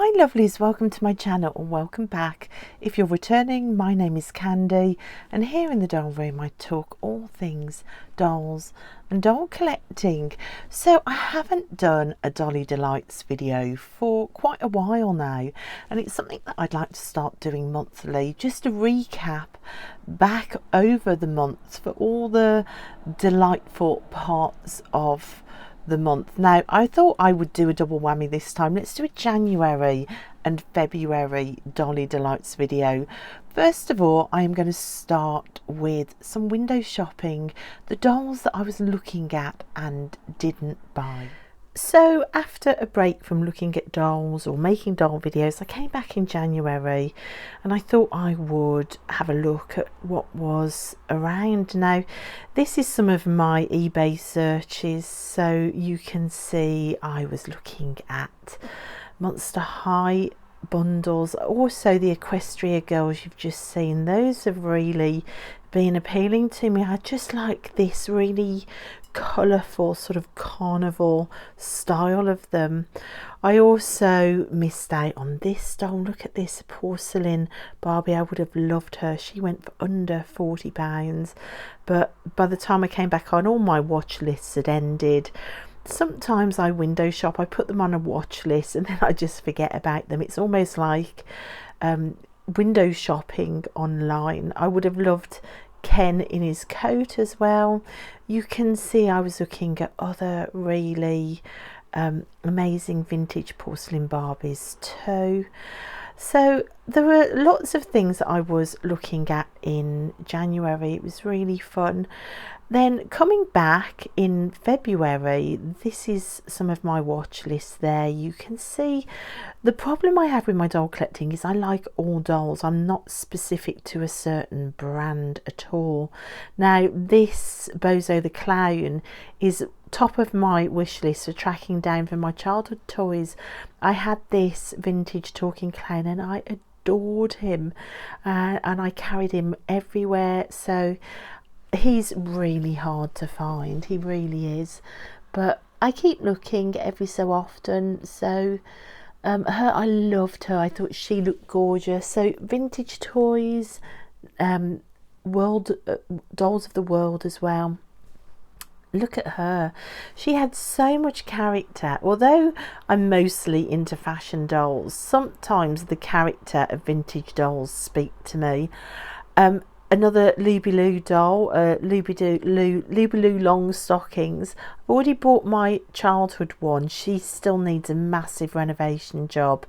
Hi lovelies, welcome to my channel or welcome back. If you're returning, my name is Candy and here in the doll room I talk all things dolls and doll collecting. So I haven't done a Dolly Delights video for quite a while now, and it's something that I'd like to start doing monthly, just a recap back over the months for all the delightful parts of the month. Now I thought I would do a double whammy this time. Let's do a January and February Dolly Delights video. First of all, I am going to start with some window shopping, the dolls that I was looking at and didn't buy. So after a break from looking at dolls or making doll videos, I came back in January and I thought I would have a look at what was around. Now this is some of my eBay searches, so you can see I was looking at Monster High bundles, also the Equestria girls you've just seen. Those have really been appealing to me. I just like this really colourful sort of carnival style of them. I also missed out on this doll. Look at this porcelain Barbie. I would have loved her. She went for under £40, but by the time I came back on, all my watch lists had ended. Sometimes I window shop, I put them on a watch list and then I just forget about them. It's almost like window shopping online. I would have loved Ken in his coat as well. You can see I was looking at other really amazing vintage porcelain Barbies too. So there were lots of things that I was looking at in January. It was really fun. Then coming back in February, this is some of my watch lists there. You can see the problem I have with my doll collecting is I like all dolls. I'm not specific to a certain brand at all. Now this Bozo the Clown is top of my wish list for tracking down for my childhood toys. I had this vintage talking clown and I adored him, and I carried him everywhere. So he's really hard to find, he really is, but I keep looking every so often. So I loved her. I thought she looked gorgeous. So vintage toys, world dolls of the world as well. Look at her. She had so much character. Although I'm mostly into fashion dolls, sometimes the character of vintage dolls speak to me. Another Lubeloo doll, Lubeloo long stockings. I've already bought my childhood one. She still needs a massive renovation job.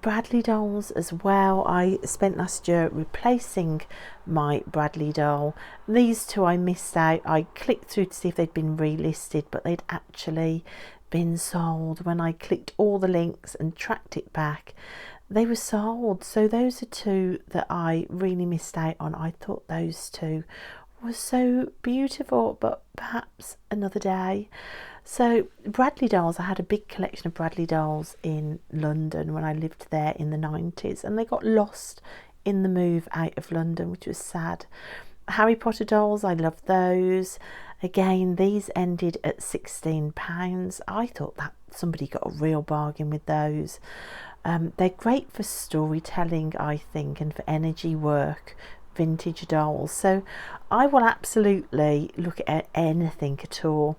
Bradley dolls as well. I spent last year replacing my Bradley doll. These two I missed out. I clicked through to see if they'd been relisted, but they'd actually been sold. When I clicked all the links and tracked it back, they were sold. So those are two that I really missed out on. I thought those two were so beautiful, but perhaps another day. So Bradley dolls, I had a big collection of Bradley dolls in London when I lived there in the 90s, and they got lost in the move out of London, which was sad. Harry Potter dolls, I love those. Again, these ended at £16. I thought that somebody got a real bargain with those. They're great for storytelling, I think, and for energy work, vintage dolls. So I will absolutely look at anything at all.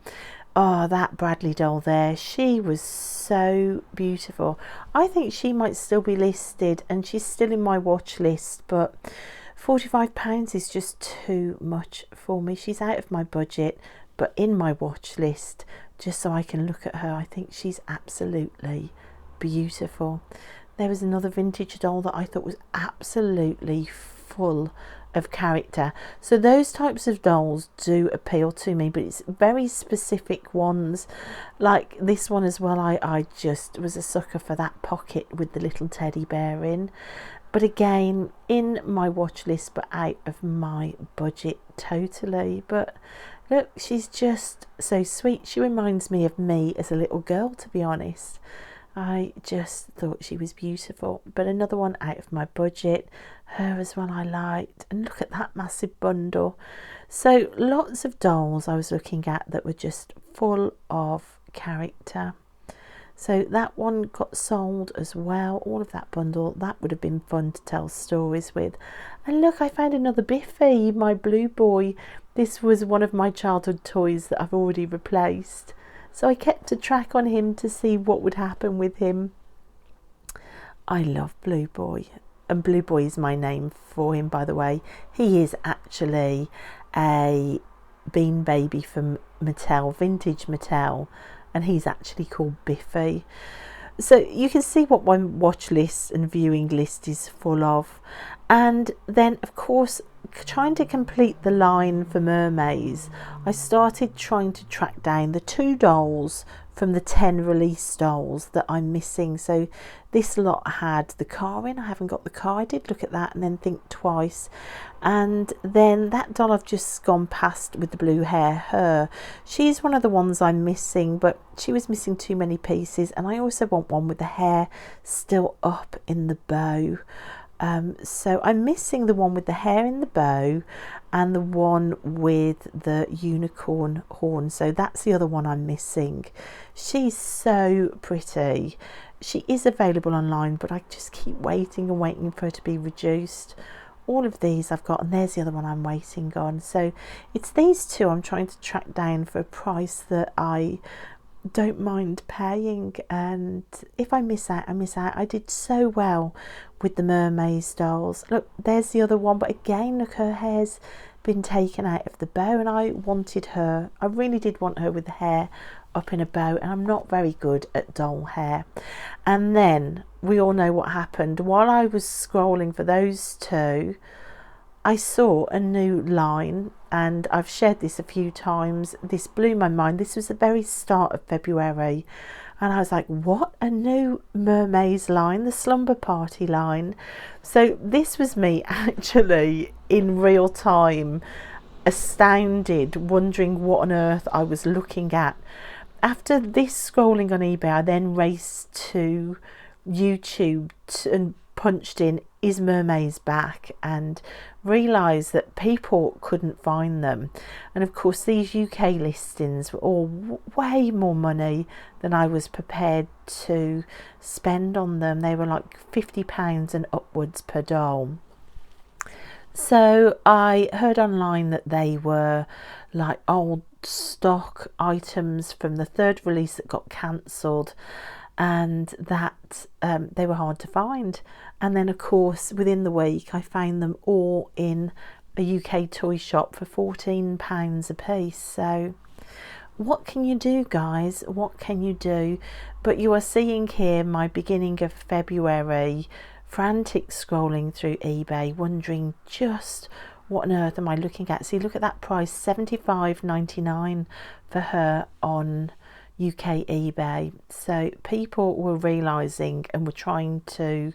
Oh, that Bradley doll there, she was so beautiful. I think she might still be listed and she's still in my watch list, but £45 is just too much for me. She's out of my budget, but in my watch list, just so I can look at her. I think she's absolutely beautiful. There was another vintage doll that I thought was absolutely full of character. So those types of dolls do appeal to me, but it's very specific ones, like this one as well. I just was a sucker for that pocket with the little teddy bear in, but again in my watch list, but out of my budget totally. But look, she's just so sweet. She reminds me of me as a little girl, to be honest. I just thought she was beautiful, but another one out of my budget. Her as well I liked, and look at that massive bundle. So lots of dolls I was looking at that were just full of character. So that one got sold as well, all of that bundle. That would have been fun to tell stories with. And look, I found another Biffy, my blue boy. This was one of my childhood toys that I've already replaced. So I kept a track on him to see what would happen with him. I love Blue Boy. And Blue Boy is my name for him, by the way. He is actually a Bean Baby from Mattel, vintage Mattel. And he's actually called Biffy. So you can see what my watch list and viewing list is full of. And then, of course, trying to complete the line for mermaids, I started trying to track down the 2 dolls from the 10 release dolls that I'm missing. So this lot had the car in. I haven't got the car. I did look at that and then think twice. And then that doll I've just gone past with the blue hair, her, she's one of the ones I'm missing, but she was missing too many pieces. And I also want one with the hair still up in the bow. So I'm missing the one with the hair in the bow and the one with the unicorn horn. So that's the other one I'm missing. She's so pretty. She is available online, but I just keep waiting and waiting for her to be reduced. All of these I've got, and there's the other one I'm waiting on. So it's these two I'm trying to track down for a price that I don't mind paying. And if I miss out, I miss out. I did so well with the mermaid dolls. Look, there's the other one, but again, look, her hair's been taken out of the bow, and I wanted her, I really did want her with the hair up in a bow, and I'm not very good at doll hair. And then we all know what happened. While I was scrolling for those two, I saw a new line, and I've shared this a few times. This blew my mind. This was the very start of February, and I was like, what? A new mermaids line, the slumber party line. So this was me actually in real time, astounded, wondering what on earth I was looking at. After this scrolling on eBay, I then raced to YouTube and punched in "is mermaids back?" and realised that people couldn't find them. And of course these UK listings were all way more money than I was prepared to spend on them. They were like £50 and upwards per doll. So I heard online that they were like old stock items from the 3rd release that got cancelled, and that they were hard to find. And then of course within the week I found them all in a UK toy shop for £14 a piece. So what can you do, guys? What can you do? But you are seeing here my beginning of February frantic scrolling through eBay, wondering just what on earth am I looking at. See, look at that price, $75.99 for her on UK eBay. So people were realising and were trying to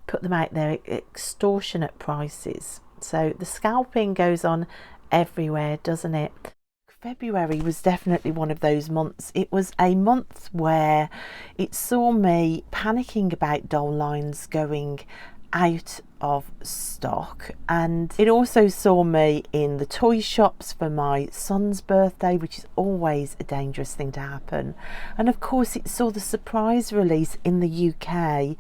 put them out there at extortionate prices. So the scalping goes on everywhere, doesn't it? February was definitely one of those months. It was a month where it saw me panicking about doll lines going out of stock, and it also saw me in the toy shops for my son's birthday, which is always a dangerous thing to happen. And of course it saw the surprise release in the UK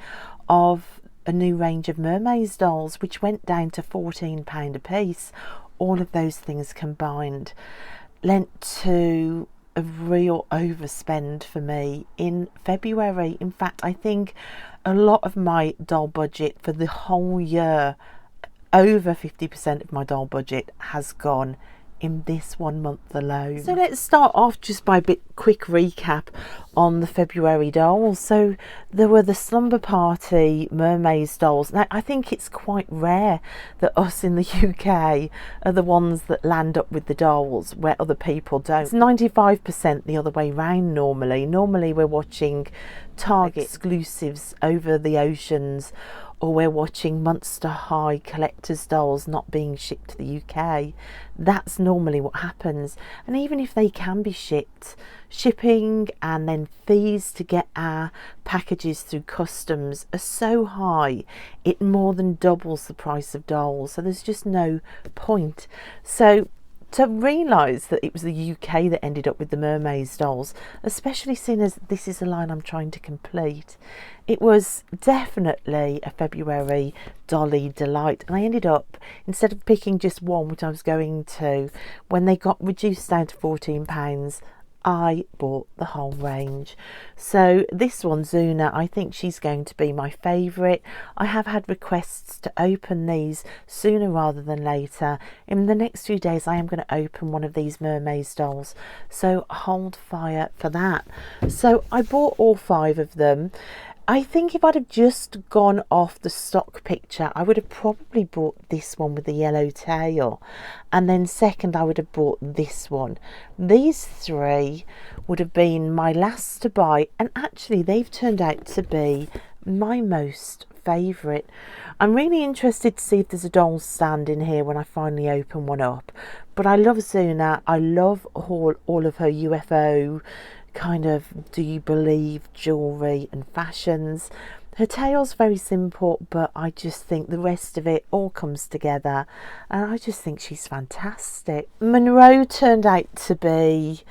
of a new range of mermaids dolls, which went down to £14 a piece. All of those things combined lent to a real overspend for me in February. In fact, I think a lot of my doll budget for the whole year, over 50% of my doll budget has gone in this 1 month alone. So let's start off just by a quick recap on the February dolls. So there were the Slumber Party mermaids dolls. Now I think it's quite rare that us in the UK are the ones that land up with the dolls where other people don't. It's 95% the other way round normally. Normally we're watching Target exclusives over the oceans, or we're watching Monster High collector's dolls not being shipped to the UK. That's normally what happens. And even if they can be shipped, shipping and then fees to get our packages through customs are so high, it more than doubles the price of dolls. So there's just no point. So to realise that it was the UK that ended up with the Mermaids dolls, especially seeing as this is a line I'm trying to complete. It was definitely a February dolly delight, and I ended up, instead of picking just one, which I was going to, when they got reduced down to £14, I bought the whole range. So this one, Zuna, I think she's going to be my favourite. I have had requests to open these sooner rather than later. In the next few days I am going to open one of these Mermaids dolls, so hold fire for that. So I bought all 5 of them. I think if I'd have just gone off the stock picture, I would have probably bought this one with the yellow tail, and then second I would have bought this one. These 3 would have been my last to buy, and actually they've turned out to be my most favourite. I'm really interested to see if there's a doll stand in here when I finally open one up, but I love Zuna. I love all of her UFO kind of do you believe jewellery and fashions. Her tail's very simple, but I just think the rest of it all comes together, and I just think she's fantastic. Monroe turned out to be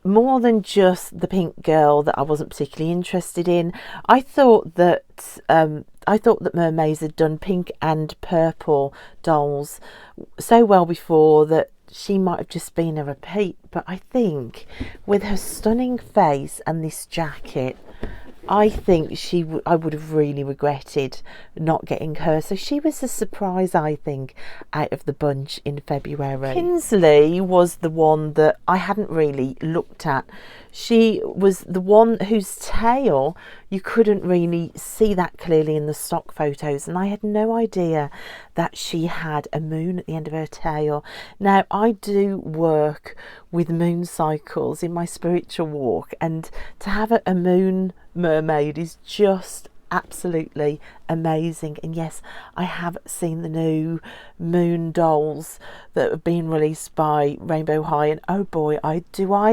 more than just the pink girl that I wasn't particularly interested in. I thought that Mermaids had done pink and purple dolls so well before that she might have just been a repeat, but I think with her stunning face and this jacket, I think I would have really regretted not getting her. So she was a surprise, I think, out of the bunch in February. Kinsley was the one that I hadn't really looked at. She was the one whose tail you couldn't really see that clearly in the stock photos, and I had no idea that she had a moon at the end of her tail. Now, I do work with moon cycles in my spiritual walk, and to have a moon mermaid is just absolutely amazing. And yes, I have seen the new moon dolls that have been released by Rainbow High, and oh boy, I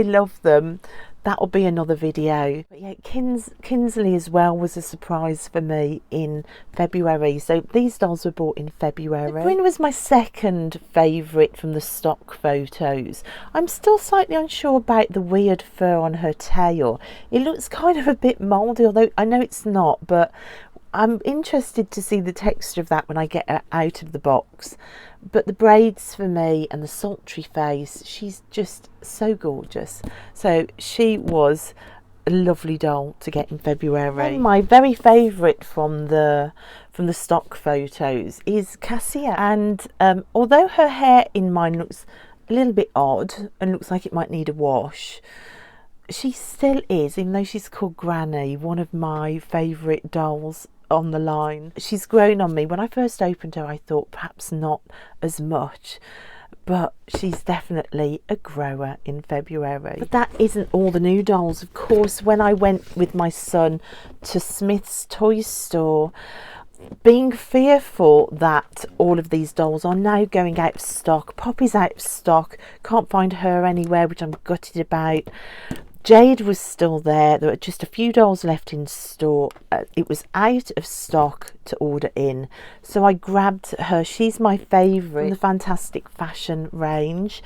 love them. That'll be another video. But yeah, Kinsley as well was a surprise for me in February. So these dolls were bought in February. The Bryn was my second favourite from the stock photos. I'm still slightly unsure about the weird fur on her tail. It looks kind of a bit mouldy, although I know it's not, but I'm interested to see the texture of that when I get her out of the box. But the braids for me and the sultry face, she's just so gorgeous. So she was a lovely doll to get in February. And my very favourite from the stock photos is Cassia, and although her hair in mine looks a little bit odd and looks like it might need a wash, she still is, even though she's called Granny, one of my favourite dolls on the line. She's grown on me. When I first opened her, I thought perhaps not as much, but she's definitely a grower in February. But that isn't all the new dolls. Of course, when I went with my son to Smith's toy store, being fearful that all of these dolls are now going out of stock, Poppy's out of stock, can't find her anywhere, which I'm gutted about. Jade was still there. There were just a few dolls left in store. It was out of stock to order in, so I grabbed her. She's my favourite from the Fantastic Fashion range.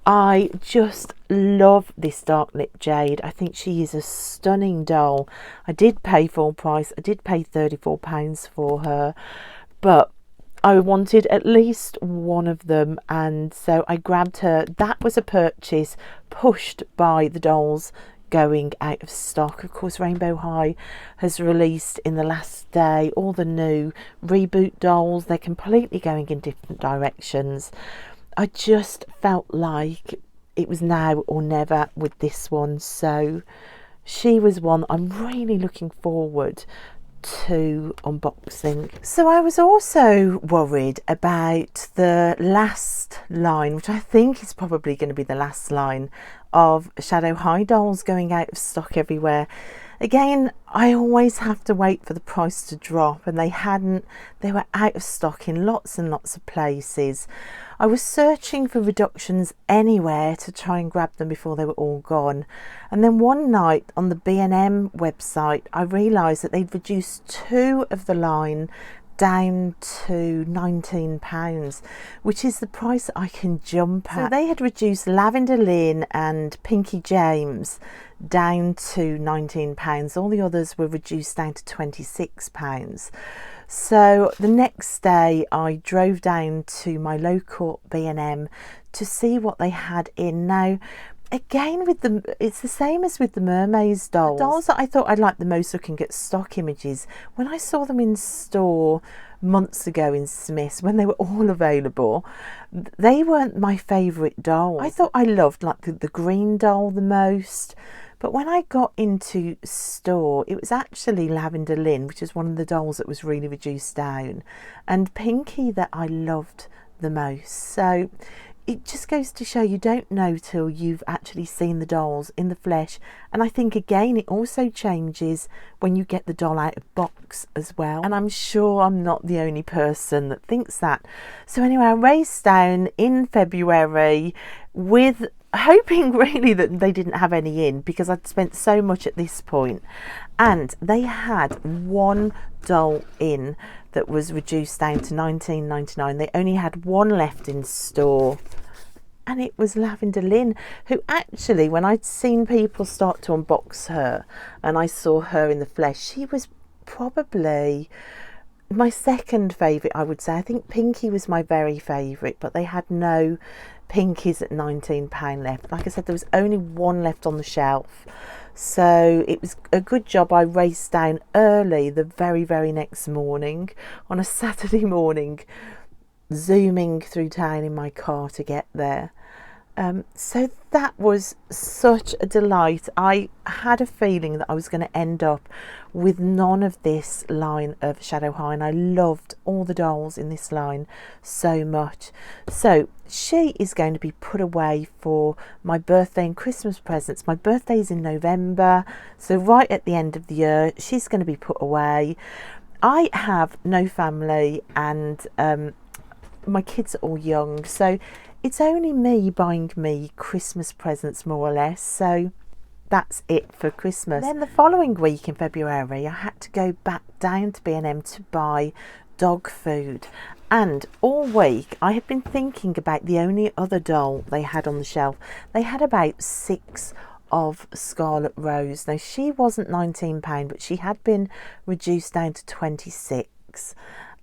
I just love this dark lip Jade. I think she is a stunning doll. I did pay full price. I did pay £34 for her, but I wanted at least one of them, and so I grabbed her. That was a purchase pushed by the dolls going out of stock. Of course, Rainbow High has released in the last day all the new reboot dolls. They're completely going in different directions. I just felt like it was now or never with this one, so she was one I'm really looking forward to unboxing. So I was also worried about the last line, which I think is probably going to be the last line, of Shadow High dolls going out of stock everywhere. Again, I always have to wait for the price to drop, and they hadn't. They were out of stock in lots and lots of places. I was searching for reductions anywhere to try and grab them before they were all gone. And then one night on the B&M website, I realised that they'd reduced 2 of the line down to £19, which is the price that I can jump at. So they had reduced Lavender Lin and Pinky James down to £19. All the others were reduced down to £26. So the next day I drove down to my local B&M to see what they had in. Now again, with the, it's the same as with the mermaids dolls. The dolls that I thought I'd like the most looking at stock images, when I saw them in store months ago in Smith's when they were all available, they weren't my favourite dolls. I thought I loved like the green doll the most, but when I got into store, it was actually Lavender Lin, which is one of the dolls that was really reduced down, and Pinky that I loved the most. So it just goes to show you don't know till you've actually seen the dolls in the flesh. And I think again it also changes when you get the doll out of box as well, and I'm sure I'm not the only person that thinks that. So anyway, I raced down in February with hoping really that they didn't have any in, because I'd spent so much at this point, and they had one doll in that was reduced down to £19.99. They only had one left in store, and it was Lavender Lin, who actually, when I'd seen people start to unbox her and I saw her in the flesh, she was probably my second favourite, I would say. I think Pinky was my very favourite, but they had no Pinkies at £19 left. Like I said, there was only one left on the shelf, so it was a good job I raced down early the very next morning on a Saturday morning, zooming through town in my car to get there. So that was such a delight. I had a feeling that I was going to end up with none of this line of Shadow High, and I loved all the dolls in this line so much. So she is going to be put away for my birthday and Christmas presents. My birthday is in November, so right at the end of the year she's going to be put away. I have no family, and my kids are all young, so it's only me buying me Christmas presents more or less. So that's it for Christmas. Then the following week in February I had to go back down to B&M to buy dog food, and all week I had been thinking about the only other doll they had on the shelf. They had about 6 of Scarlet Rose. Now she wasn't £19, but she had been reduced down to 26,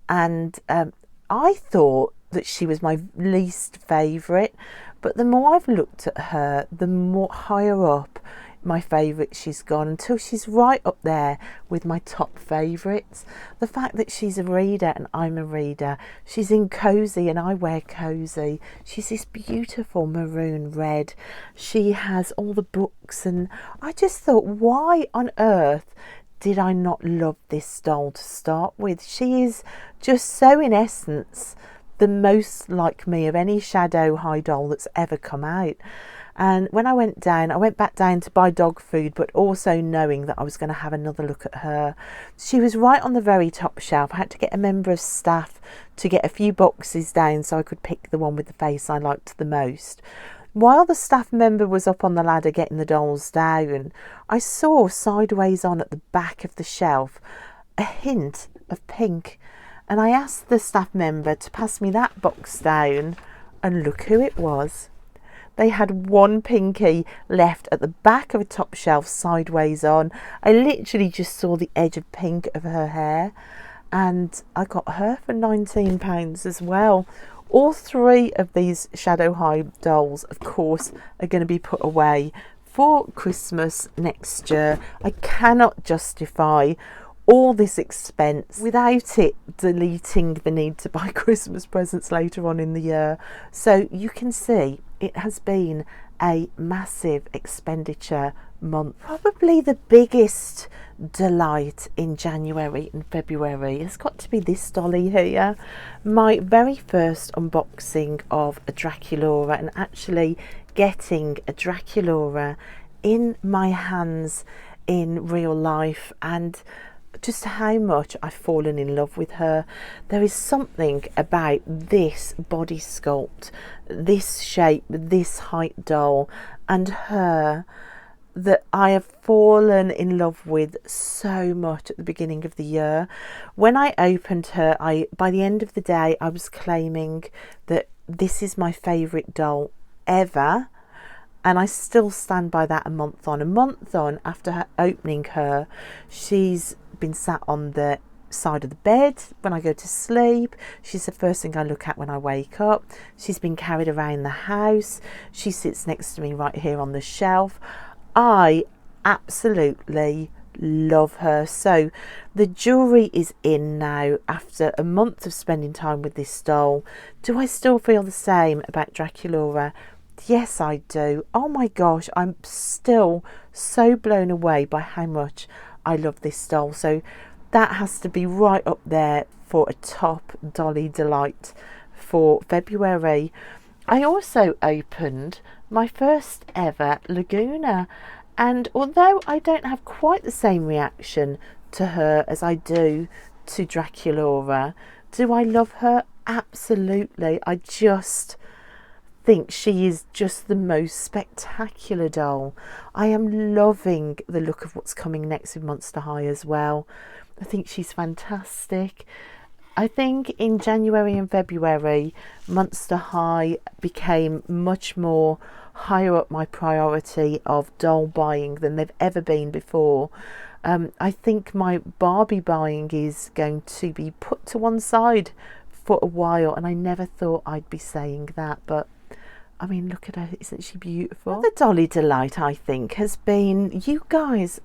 and I thought that she was my least favourite, but the more I've looked at her, the more higher up my favourite she's gone, until she's right up there with my top favourites. The fact that she's a reader and I'm a reader, she's in cosy and I wear cosy, she's this beautiful maroon red, she has all the books, and I just thought, why on earth did I not love this doll to start with? She is just so, in essence, the most like me of any Shadow High doll that's ever come out. And when I went back down to buy dog food, but also knowing that I was going to have another look at her. She was right on the very top shelf. I had to get a member of staff to get a few boxes down so I could pick the one with the face I liked the most. While the staff member was up on the ladder getting the dolls down, I saw sideways on at the back of the shelf a hint of pink, and I asked the staff member to pass me that box down, and look who it was. They had one Pinky left at the back of a top shelf sideways on. I literally just saw the edge of pink of her hair, and I got her for £19 as well. All 3 of these Shadow High dolls, of course, are going to be put away for Christmas next year. I cannot justify all this expense without it deleting the need to buy Christmas presents later on in the year. So you can see it has been a massive expenditure month. Probably the biggest delight in January and February has got to be this dolly here. My very first unboxing of a Draculaura, and actually getting a Draculaura in my hands in real life, and just how much I've fallen in love with her. There is something about this body sculpt, this shape, this height doll, and her that I have fallen in love with so much at the beginning of the year. When I opened her, by the end of the day, I was claiming that this is my favourite doll ever. And I still stand by that a month on. A month on after opening her, she's been sat on the side of the bed when I go to sleep. She's the first thing I look at when I wake up. She's been carried around the house. She sits next to me right here on the shelf. I absolutely love her. So the jury is in now after a month of spending time with this doll. Do I still feel the same about Draculaura? Yes, I do. Oh my gosh, I'm still so blown away by how much I love this doll. So that has to be right up there for a top dolly delight for February. I also opened my first ever Laguna, and although I don't have quite the same reaction to her as I do to Draculaura, do I love her? Absolutely. I just think she is just the most spectacular doll. I am loving the look of what's coming next with Monster High as well. I think she's fantastic. I think in January and February, Monster High became much more higher up my priority of doll buying than they've ever been before. I think my Barbie buying is going to be put to one side for a while, and I never thought I'd be saying that, but I mean, look at her, isn't she beautiful? The dolly delight, I think, has been you guys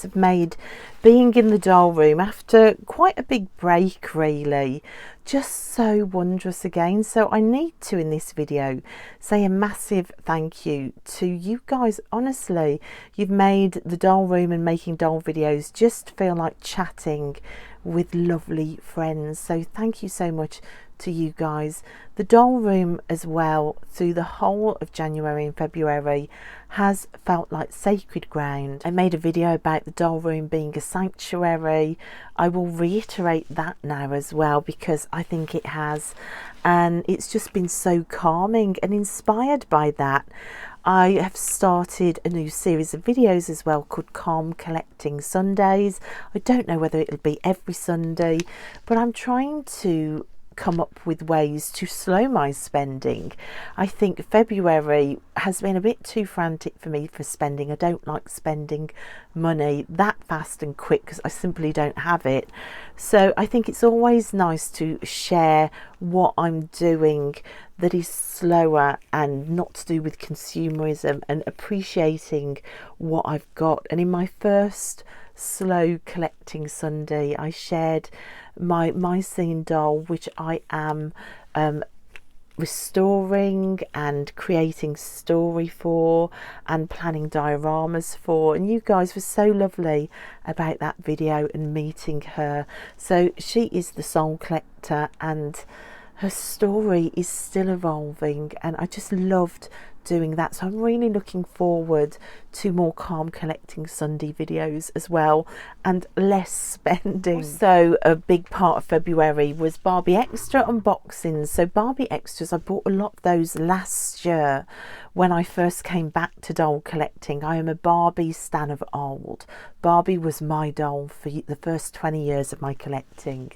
have made being in the doll room after quite a big break, really, just so wondrous again. So I need to, in this video, say a massive thank you to you guys. Honestly, you've made the doll room and making doll videos just feel like chatting with lovely friends. So thank you so much to you guys. The doll room as well, through the whole of January and February, has felt like sacred ground. I made a video about the doll room being a sanctuary. I will reiterate that now as well, because I think it has, and it's just been so calming. And inspired by that, I have started a new series of videos as well called Calm Collecting Sundays. I don't know whether it'll be every Sunday, but I'm trying to come up with ways to slow my spending. I think February has been a bit too frantic for me for spending. I don't like spending money that fast and quick because I simply don't have it. So I think it's always nice to share what I'm doing that is slower and not to do with consumerism, and appreciating what I've got. And in my first slow collecting Sunday, I shared my Mycene doll, which I am restoring and creating story for and planning dioramas for, and you guys were so lovely about that video and meeting her. So she is the soul collector, and her story is still evolving, and I just loved doing that. So I'm really looking forward to more Calm Collecting Sunday videos as well, and less spending. So a big part of February was Barbie Extra unboxings. So Barbie Extras, I bought a lot of those last year when I first came back to doll collecting. I am a Barbie stan of old. Barbie was my doll for the first 20 years of my collecting.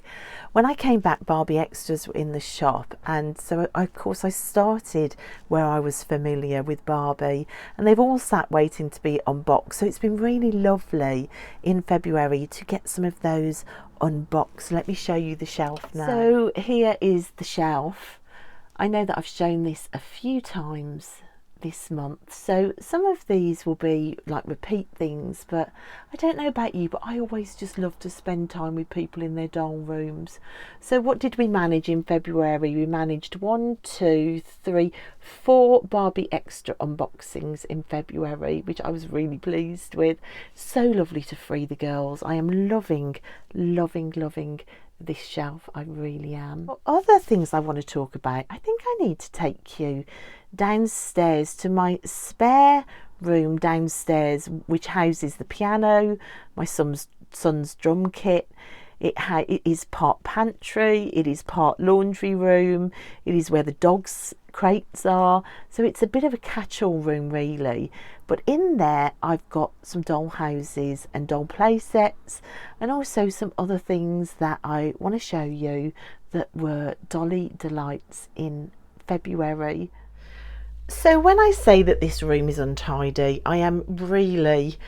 When I came back, Barbie Extras were in the shop, and so of course I started where I was familiar with Barbie, and they've all sat waiting to be unboxed. So it's been really lovely in February to get some of those unboxed. Let me show you the shelf now. So here is the shelf. I know that I've shown this a few times this month, so some of these will be like repeat things, but I don't know about you, but I always just love to spend time with people in their doll rooms. So what did we manage in February? We managed 1, 2, 3, 4 Barbie Extra unboxings in February, which I was really pleased with. So lovely to free the girls. I am loving this shelf. I really am. Well, other things I want to talk about, I think I need to take you downstairs to my spare room downstairs, which houses the piano, my son's drum kit. It is part pantry, it is part laundry room, it is where the dogs' crates are. So it's a bit of a catch-all room really, But in there I've got some doll houses and doll play sets, and also some other things that I want to show you that were Dolly Delights in February. So when I say that this room is untidy, I am really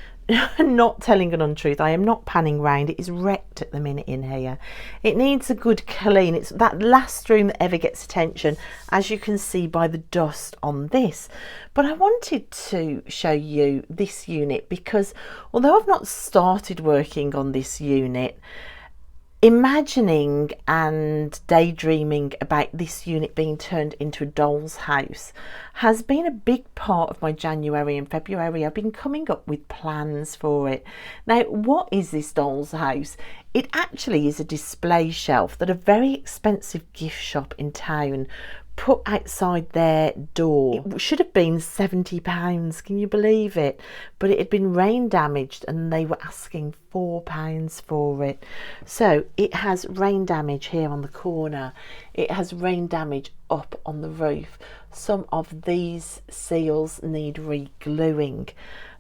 not telling an untruth. I am not panning round. It is wrecked at the minute in here. It needs a good clean. It's that last room that ever gets attention, as you can see by the dust on this. But I wanted to show you this unit because although I've not started working on this unit, imagining and daydreaming about this unit being turned into a doll's house has been a big part of my January and February. I've been coming up with plans for it. Now, what is this doll's house? It actually is a display shelf that a very expensive gift shop in town put outside their door. It should have been £70, can you believe it? But it had been rain damaged and they were asking £4 for it. So it has rain damage here on the corner. It has rain damage up on the roof. Some of these seals need re-gluing.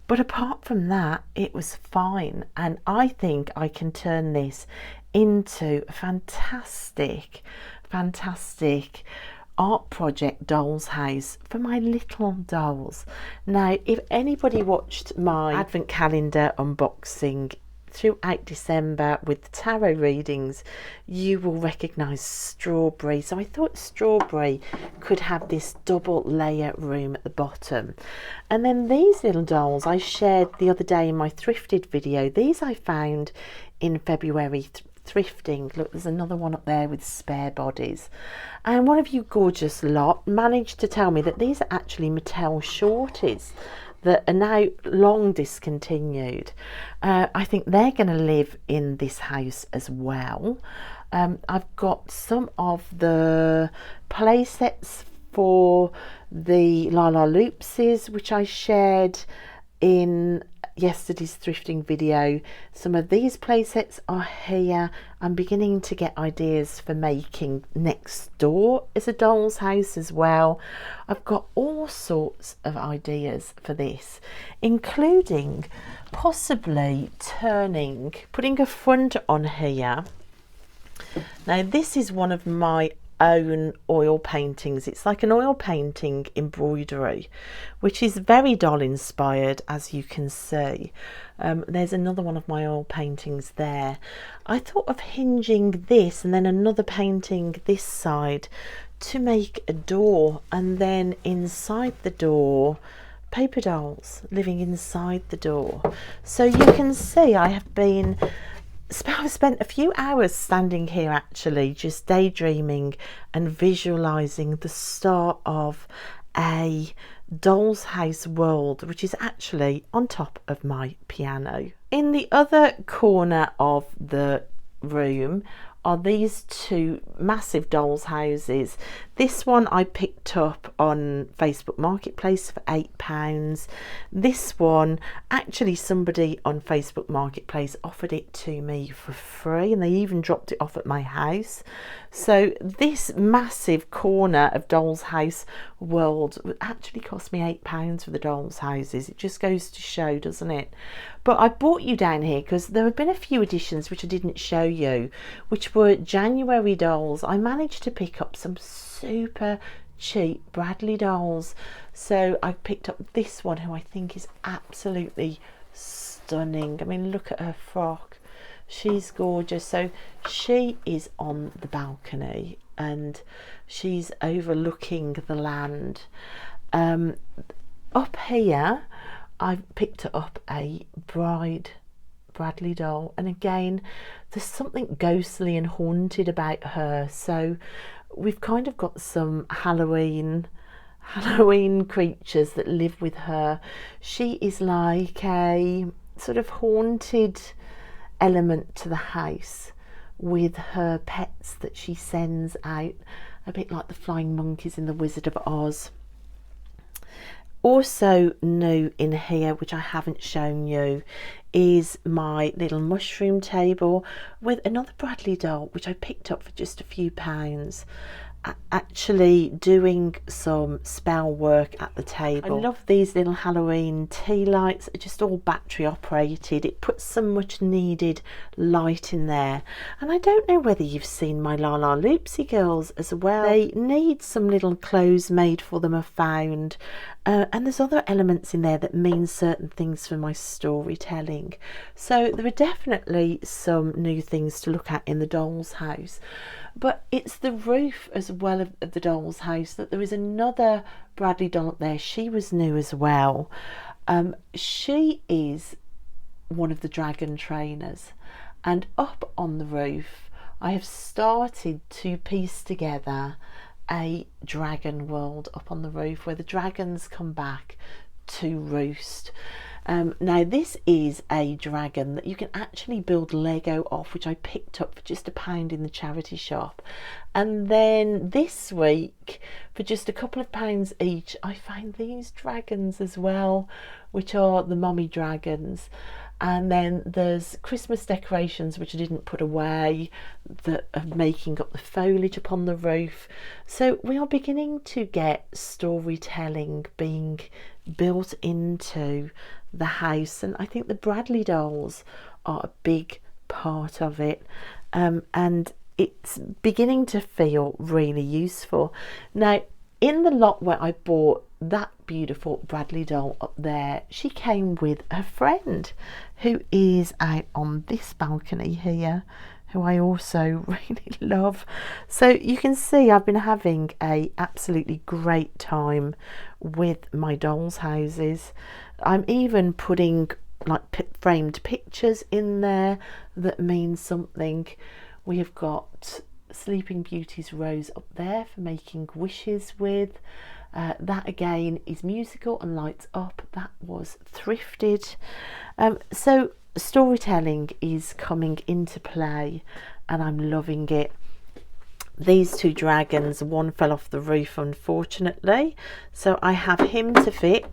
But apart from that, it was fine. And I think I can turn this into a fantastic art project doll's house for my little dolls. Now, if anybody watched my advent calendar unboxing throughout December with the tarot readings, you will recognise strawberry. So I thought strawberry could have this double layer room at the bottom. And then these little dolls I shared the other day in my thrifted video. These I found in February thrifting. Look, there's another one up there with spare bodies, and one of you gorgeous lot managed to tell me that these are actually Mattel shorties that are now long discontinued. I think they're going to live in this house as well. I've got some of the play sets for the Lala Loopsies, which I shared in yesterday's thrifting video. Some of these play sets are here. I'm beginning to get ideas for making next door as a doll's house as well. I've got all sorts of ideas for this, including possibly putting a front on here. Now this is one of my own oil paintings. It's like an oil painting embroidery, which is very doll inspired, as you can see. There's another one of my oil paintings there. I thought of hinging this and then another painting this side to make a door, and then inside the door paper dolls living inside the door. So you can see I've spent a few hours standing here actually just daydreaming and visualizing the start of a doll's house world, which is actually on top of my piano. In the other corner of the room are these two massive doll's houses. This one I picked up on Facebook Marketplace for £8. This one, actually somebody on Facebook Marketplace offered it to me for free, and they even dropped it off at my house. So this massive corner of doll's house world would actually cost me £8 for the doll's houses. It just goes to show, doesn't it? But I brought you down here because there have been a few additions which I didn't show you, which were January dolls. I managed to pick up some super cheap Bradley dolls. So I picked up this one, who I think is absolutely stunning. I mean, look at her frock. She's gorgeous. So she is on the balcony and she's overlooking the land. Up here I picked up a Bradley doll, and again there's something ghostly and haunted about her. So we've kind of got some Halloween creatures that live with her. She is like a sort of haunted element to the house with her pets that she sends out, a bit like the flying monkeys in the Wizard of Oz. Also new in here, which I haven't shown you, is my little mushroom table with another Bradley doll, which I picked up for just a few pounds. actually doing some spell work at the table. I love these little Halloween tea lights. They're just all battery operated. It puts some much needed light in there. And I don't know whether you've seen my La La Loopsy girls as well. They need some little clothes made for them, I found. And there's other elements in there that mean certain things for my storytelling. So there are definitely some new things to look at in the doll's house. But it's the roof as well of the doll's house that there is another Bradley doll up there. She was new as well. She is one of the dragon trainers, and up on the roof I have started to piece together a dragon world up on the roof where the dragons come back to roost. Now this is a dragon that you can actually build Lego off, which I picked up for just £1 in the charity shop, and then this week for just a couple of pounds each I found these dragons as well, which are the mummy dragons. And then there's Christmas decorations which I didn't put away that are making up the foliage upon the roof. So we are beginning to get storytelling being built into the house, and I think the Bradley dolls are a big part of it, and it's beginning to feel really useful. Now in the lot where I bought that beautiful Bradley doll up there, she came with her friend who is out on this balcony here, who I also really love. So you can see I've been having a absolutely great time with my dolls' houses. I'm even putting like framed pictures in there that mean something. We have got Sleeping Beauty's rose up there for making wishes with. That again is musical and lights up. That was thrifted. So storytelling is coming into play and I'm loving it. These two dragons, one fell off the roof unfortunately, so I have him to fix.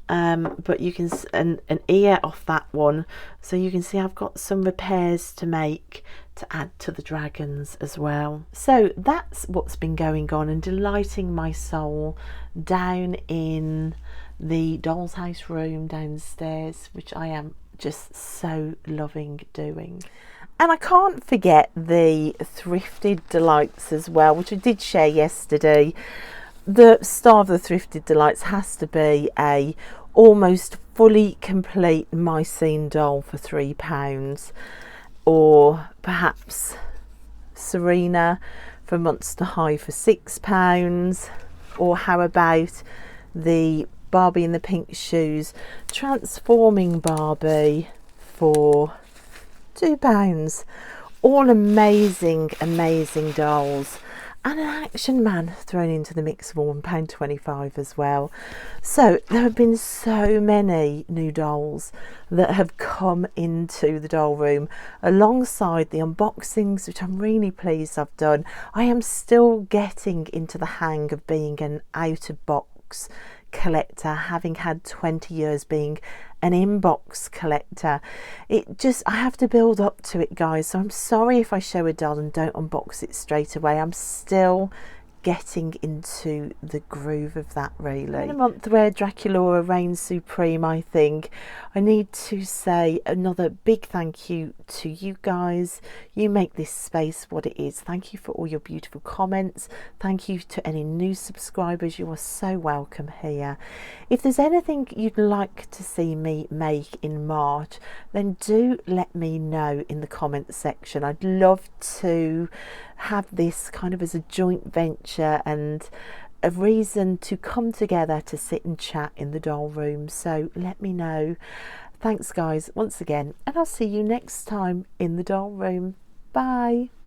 But you can an ear off that one, so you can see I've got some repairs to make to add to the dragons as well. So that's what's been going on and delighting my soul down in the doll's house room downstairs, which I am just so loving doing. And I can't forget the thrifted delights as well, which I did share yesterday. The star of the thrifted delights has to be a almost fully complete Mycene doll for £3, or perhaps Serena from Monster High for £6, or how about the Barbie in the pink shoes transforming Barbie for £2. All amazing dolls. And an Action Man thrown into the mix for £1.25 as well. So there have been so many new dolls that have come into the doll room alongside the unboxings, which I'm really pleased I've done. I am still getting into the hang of being an out-of-box collector, having had 20 years being an inbox collector. I have to build up to it, guys, so I'm sorry if I show a doll and don't unbox it straight away. I'm still getting into the groove of that, really. In a month where Dracula reigns supreme, I think I need to say another big thank you to you guys. You make this space what it is. Thank you for all your beautiful comments. Thank you to any new subscribers. You are so welcome here. If there's anything you'd like to see me make in March, then do let me know in the comments section. I'd love to have this kind of as a joint venture and a reason to come together to sit and chat in the doll room. So let me know. Thanks guys once again, and I'll see you next time in the doll room. Bye.